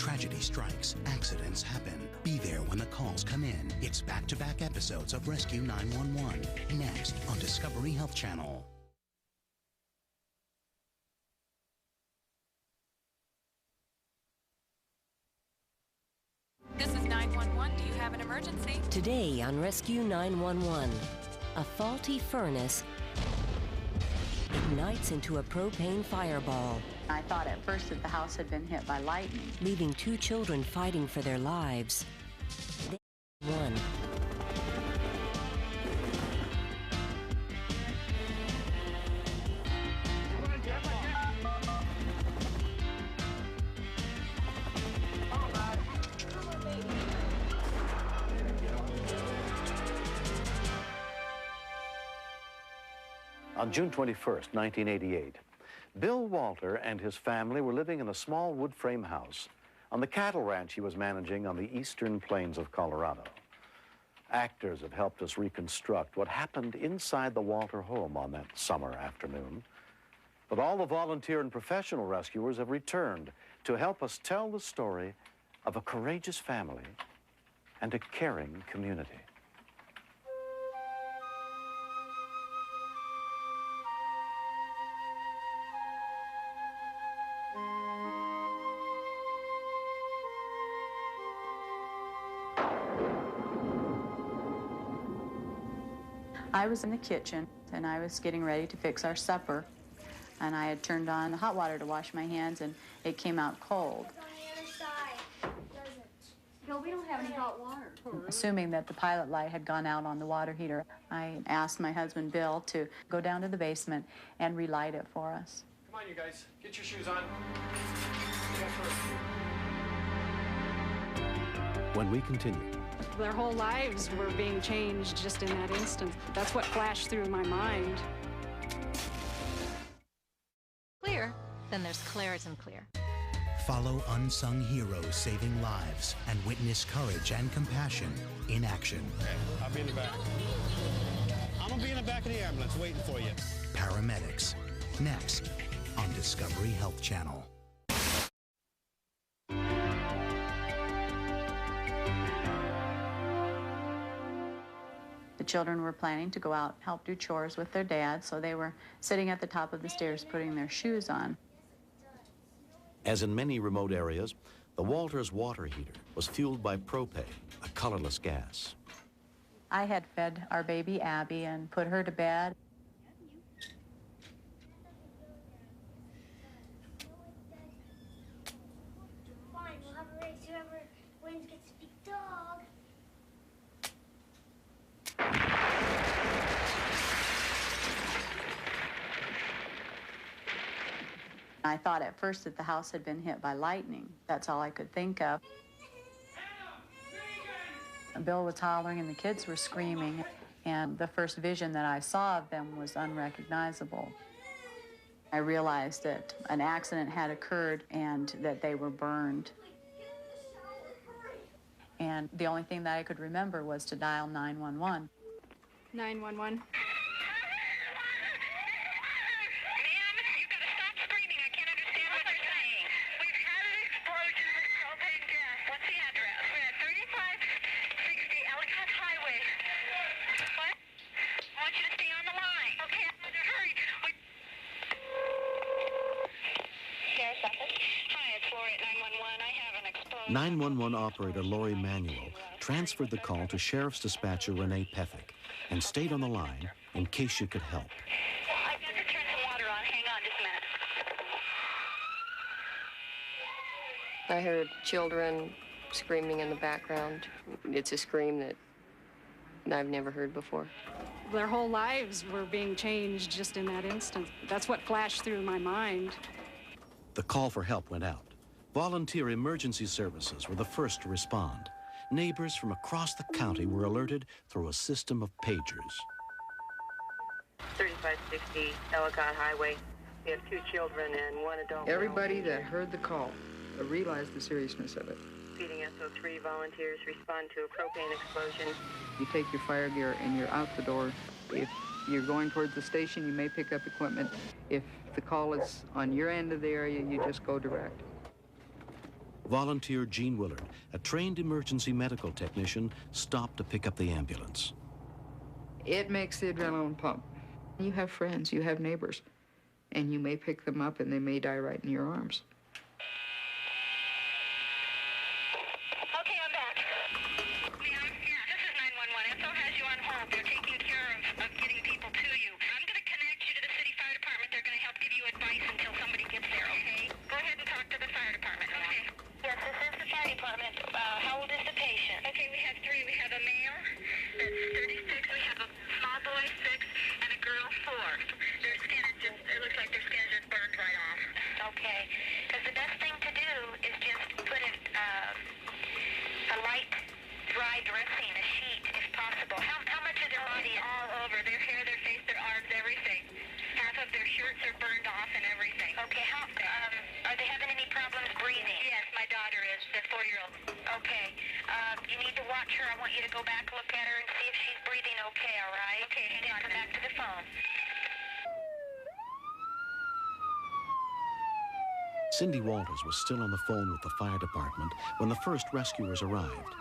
Tragedy strikes, accidents happen. Be there when the calls come in. It's back-to-back episodes of Rescue 911, next on Discovery Health Channel. This is 911. Do you have an emergency? Today on Rescue 911, a faulty furnace ignites into a propane fireball. I thought at first that the house had been hit by lightning, leaving 2 children fighting for their lives. One. On June 21st, 1988, Bill Walter and his family were living in a small wood frame house on the cattle ranch he was managing on the eastern plains of Colorado. Actors have helped us reconstruct what happened inside the Walter home on that summer afternoon. But all the volunteer and professional rescuers have returned to help us tell the story of a courageous family and a caring community. I was in the kitchen, and I was getting ready to fix our supper, and I had turned on the hot water to wash my hands, and it came out cold. On the other side. Doesn't. No, we don't have any hot water. Assuming that the pilot light had gone out on the water heater, I asked my husband, Bill, to go down to the basement and relight it for us. Come on, you guys. Get your shoes on. When we continue. Their whole lives were being changed just in that instant. That's what flashed through my mind. Clear? Then there's Claritin Clear. Follow unsung heroes saving lives and witness courage and compassion in action. Okay, I'll be in the back. I'm gonna be in the back of the ambulance waiting for you. Paramedics, next on Discovery Health Channel. The children were planning to go out and help do chores with their dad, so they were sitting at the top of the stairs putting their shoes on. As in many remote areas, the Walters water heater was fueled by propane, a colorless gas. I had fed our baby Abby and put her to bed. Fine, we'll have a race. Whoever wins gets a big dog. I thought at first that the house had been hit by lightning. That's all I could think of. Bill was hollering and the kids were screaming, and the first vision that I saw of them was unrecognizable. I realized that an accident had occurred and that they were burned. And the only thing that I could remember was to dial 911. 911. Hi, it's Lori at 911. I have an explosion. 911 operator Lori Manuel transferred the call to Sheriff's Dispatcher Renee Pethick and stayed on the line in case she could help. I've got to turn some water on. Hang on just a minute. I heard children screaming in the background. It's a scream that I've never heard before. Their whole lives were being changed just in that instant. That's what flashed through my mind. The call for help went out. Volunteer emergency services were the first to respond. Neighbors from across the county were alerted through a system of pagers. 3560 Ellicott Highway. We have 2 children and 1 adult. Everybody that heard the call realized the seriousness of it. Feeding SO3 volunteers respond to a propane explosion. You take your fire gear and you're out the door. If you're going towards the station, you may pick up equipment. If the call is on your end of the area, you just go direct. Volunteer Gene Willard, a trained emergency medical technician, stopped to pick up the ambulance. It makes the adrenaline pump. You have friends, you have neighbors, and you may pick them up and they may die right in your arms. Okay, I'm back. Ma'am, yeah, this is 911. SO has you on hold. They're taking care of getting people to you. I'm going to connect you to the city fire department. They're going to help give you advice until somebody gets there, okay? Go ahead and talk to the fire department. Okay. Yes, this is the fire department. How old is the patient? Okay, we have three. We have a male that's 36. We have a small boy, 6, and a girl, 4. Their skin is just, it looks like their skin is just burned right off. Okay, because the best thing to do is just put a light, dry dressing, a sheet, if possible. How much of their body? All over. Their hair, their face, their arms, everything. Half of their shirts are burned off and everything. Okay, are they having any problems breathing? Yes, my daughter is, the 4-year-old. Okay, you need to watch her. I want you to go back, look at her, and see if she's breathing okay, all right? Okay, hang on. Come back to the phone. Cindy Walters was still on the phone with the fire department when the first rescuers arrived.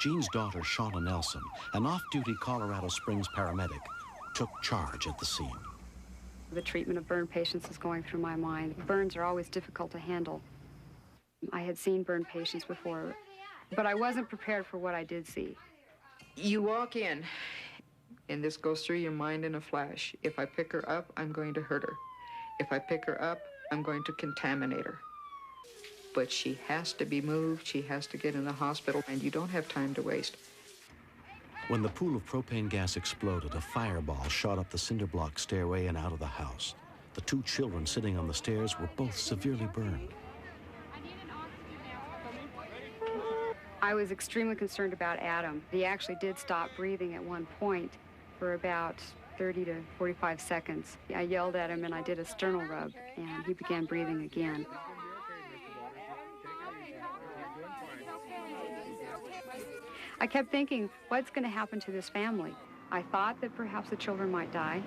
Jean's daughter, Shauna Nelson, an off-duty Colorado Springs paramedic, took charge at the scene. The treatment of burn patients is going through my mind. Burns are always difficult to handle. I had seen burn patients before, but I wasn't prepared for what I did see. You walk in, and this goes through your mind in a flash. If I pick her up, I'm going to hurt her. If I pick her up, I'm going to contaminate her. But she has to be moved, she has to get in the hospital, and you don't have time to waste. When the pool of propane gas exploded, a fireball shot up the cinder block stairway and out of the house. The 2 children sitting on the stairs were both severely burned. I was extremely concerned about Adam. He actually did stop breathing at one point for about 30 to 45 seconds. I yelled at him and I did a sternal rub, and he began breathing again. I kept thinking, what's going to happen to this family? I thought that perhaps the children might die.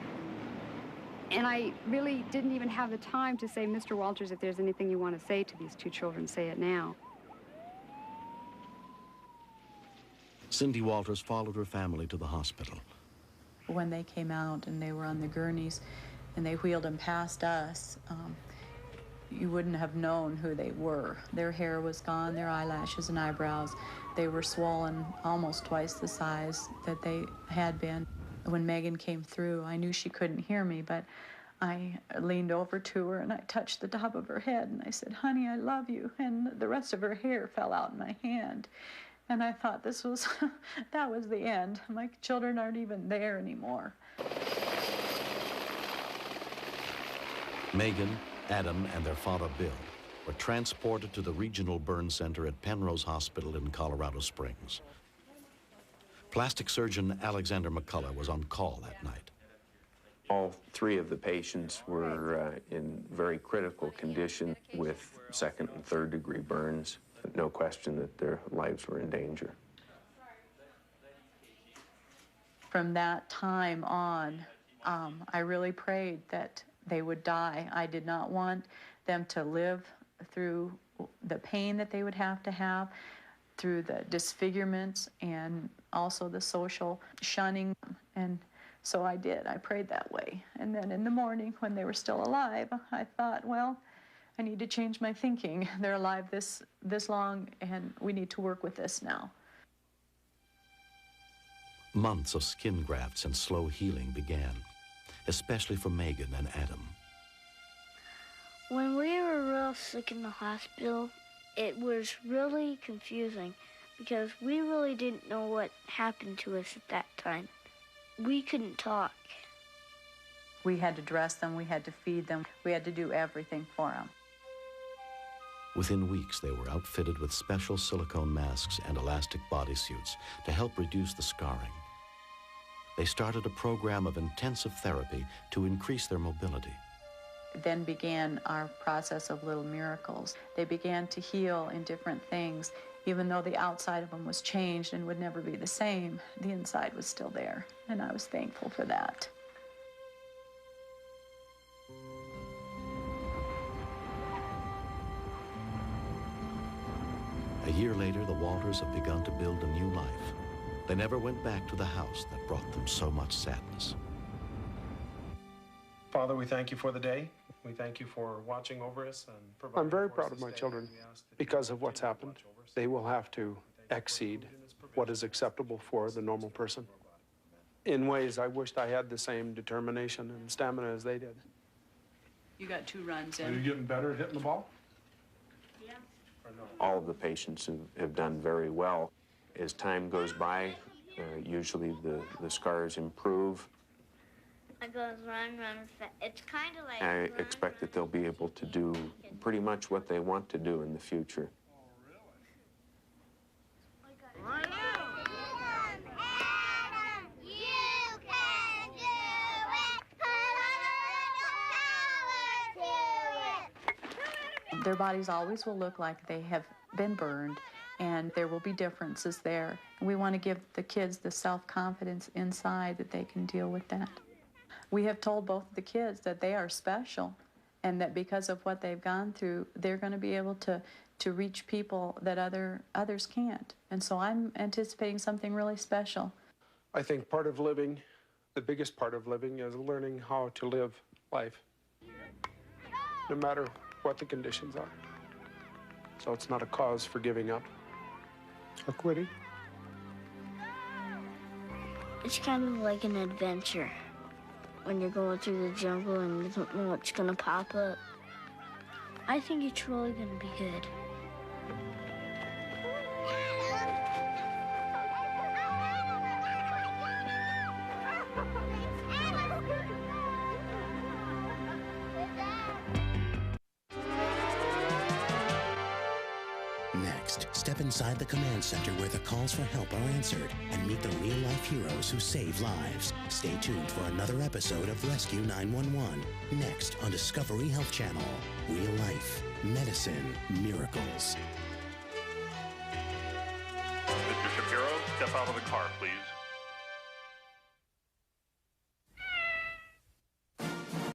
And I really didn't even have the time to say, Mr. Walters, if there's anything you want to say to these 2 children, say it now. Cindy Walters followed her family to the hospital. When they came out and they were on the gurneys and they wheeled them past us, you wouldn't have known who they were. Their hair was gone, their eyelashes and eyebrows. They were swollen almost twice the size that they had been. When Megan came through, I knew she couldn't hear me, but I leaned over to her and I touched the top of her head and I said, honey, I love you. And the rest of her hair fell out in my hand. And I thought that was the end. My children aren't even there anymore. Megan, Adam, and their father, Bill, were transported to the regional burn center at Penrose Hospital in Colorado Springs. Plastic surgeon Alexander McCullough was on call that night. All 3 of the patients were in very critical condition with 2nd and 3rd degree burns. No question that their lives were in danger. From that time on, I really prayed that they would die. I did not want them to live through the pain that they would have to have, through the disfigurements and also the social shunning. And so I did. I prayed that way. And then in the morning, when they were still alive, I thought, well, I need to change my thinking. They're alive this long, and we need to work with this now. Months of skin grafts and slow healing began, especially for Megan and Adam. When we were real sick in the hospital, it was really confusing because we really didn't know what happened to us at that time. We couldn't talk. We had to dress them, we had to feed them, we had to do everything for them. Within weeks, they were outfitted with special silicone masks and elastic bodysuits to help reduce the scarring. They started a program of intensive therapy to increase their mobility. Then began our process of little miracles. They began to heal in different things. Even though the outside of them was changed and would never be the same, the inside was still there, and I was thankful for that. A year later, the Walters have begun to build a new life. They never went back to the house that brought them so much sadness. Father, we thank you for the day. We thank you for watching over us and providing. I'm very proud of my children because of what's happened. They will have to exceed what is acceptable for the normal person. In ways, I wished I had the same determination and stamina as they did. You got 2 runs in. Are you getting better at hitting the ball? Yeah. All of the patients have done very well. As time goes by, usually the scars improve. I goes run. It's kind of like. I expect that they'll be able to do pretty much what they want to do in the future. Their bodies always will look like they have been burned, and there will be differences there. We want to give the kids the self-confidence inside that they can deal with that. We have told both of the kids that they are special, and that because of what they've gone through, they're going to be able to reach people that others can't. And so I'm anticipating something really special. I think part of living, the biggest part of living, is learning how to live life, no matter what the conditions are. So it's not a cause for giving up or quitting. It's kind of like an adventure when you're going through the jungle and you don't know what's gonna pop up. I think it's really gonna be good. Next, step inside the command center where the calls for help are answered and meet the real-life heroes who save lives. Stay tuned for another episode of Rescue 911. Next on Discovery Health Channel. Real life, medicine, miracles. Mr. Shapiro, step out of the car, please.